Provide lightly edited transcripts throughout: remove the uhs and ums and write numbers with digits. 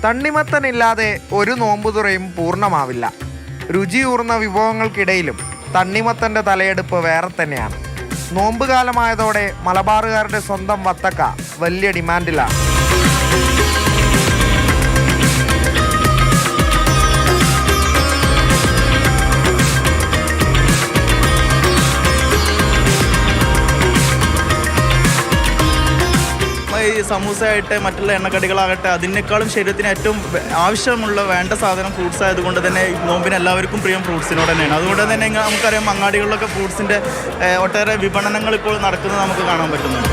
തണ്ണിമത്തനില്ലാതെ ഒരു നോമ്പുതുറയും പൂർണ്ണമാവില്ല. രുചിയൂർന്ന വിഭവങ്ങൾക്കിടയിലും തണ്ണിമത്തൻ്റെ തലയെടുപ്പ് വേറെ തന്നെയാണ്. നോമ്പുകാലമായതോടെ മലബാറുകാരുടെ സ്വന്തം വത്തക്ക വലിയ ഡിമാൻഡിലാണ്. ഈ സമൂസ ആകട്ടെ മറ്റുള്ള എണ്ണക്കടികളാകട്ടെ അതിനേക്കാളും ശരീരത്തിന് ഏറ്റവും ആവശ്യമുള്ള വേണ്ട സാധനം ഫ്രൂട്ട്സ് ആയതുകൊണ്ട് തന്നെ നോമ്പിന് എല്ലാവർക്കും പ്രിയം ഫ്രൂട്ട്സിനോട് തന്നെയാണ്. അതുകൊണ്ട് തന്നെ നമുക്കറിയാം അങ്ങാടികളിലൊക്കെ ഫ്രൂട്ട്സിൻ്റെ ഒട്ടേറെ വിപണനങ്ങൾ ഇപ്പോൾ നടക്കുന്നത് നമുക്ക് കാണാൻ പറ്റുന്നുണ്ട്.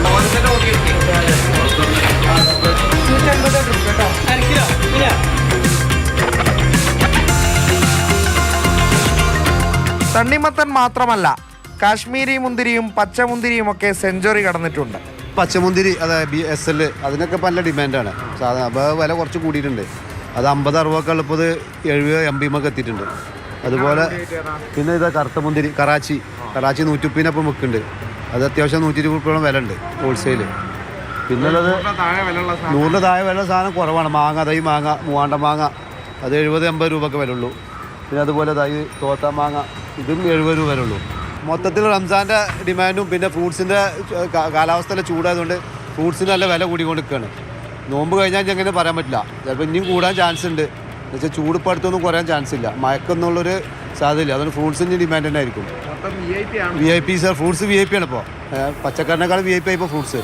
തണ്ണിമത്തൻ മാത്രമല്ല, കാശ്മീരി മുന്തിരിയും പച്ചമുന്തിരിയുമൊക്കെ സെഞ്ചുറി കടന്നിട്ടുണ്ട്. പച്ചമുന്തിരി അതായത് SL അതിനൊക്കെ നല്ല ഡിമാൻഡാണ്. സാധാരണ അപ്പോൾ വില കുറച്ച് കൂടിയിട്ടുണ്ട്. അത് 50-60 ഉള്ളപ്പോൾ 70-80 എത്തിയിട്ടുണ്ട്. അതുപോലെ പിന്നെ ഇതാ കറുത്ത മുന്തിരി കറാച്ചി 150-അപ്പം വെക്കുന്നുണ്ട്. അത് അത്യാവശ്യം 120 വില ഉണ്ട് ഹോൾസെയിൽ. പിന്നുള്ളത് 100 താഴെ വില സാധനം കുറവാണ്. മാങ്ങ തൈ മാങ്ങ മൂവാണ്ട മാങ്ങ അത് 70-80 രൂപയൊക്കെ വില ഉള്ളൂ. പിന്നെ അതുപോലെ തൈ തോത്ത മാങ്ങ ഇതും 70 രൂപ വില ഉള്ളൂ. മൊത്തത്തിൽ റംസാൻ്റെ ഡിമാൻഡും പിന്നെ ഫ്രൂട്ട്സിൻ്റെ കാലാവസ്ഥയിലെ ചൂടായതുകൊണ്ട് ഫ്രൂട്ട്സിന് നല്ല വില കൂടിക്കൊണ്ടിരിക്കുകയാണ്. നോമ്പ് കഴിഞ്ഞാൽ എങ്ങനെ പറയാൻ പറ്റില്ല, ചിലപ്പോൾ ഇനിയും കൂടാൻ ചാൻസ് ഉണ്ട്. എന്നുവെച്ചാൽ ചൂട് ഇപ്പോൾ അടുത്തൊന്നും കുറയാൻ ചാൻസ് ഇല്ല, മയക്കെന്നുള്ളൊരു സാധ്യതയില്ല. അതുകൊണ്ട് ഫ്രൂട്ട്സിൻ്റെ ഡിമാൻഡ് തന്നെ ആയിരിക്കും. VIP സാർ, ഫ്രൂട്ട്സ് VIP ആണ് ഇപ്പോൾ. പച്ചക്കറിനേക്കാളും VIP ആയി ഇപ്പോൾ ഫ്രൂട്ട്സ്.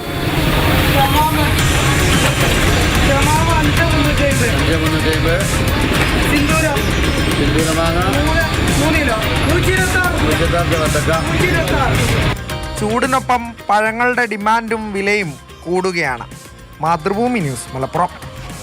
ചൂടിനൊപ്പം പഴങ്ങളുടെ ഡിമാൻഡും വിലയും കൂടുകയാണ്. മാതൃഭൂമി ന്യൂസ്, മലപ്പുറം.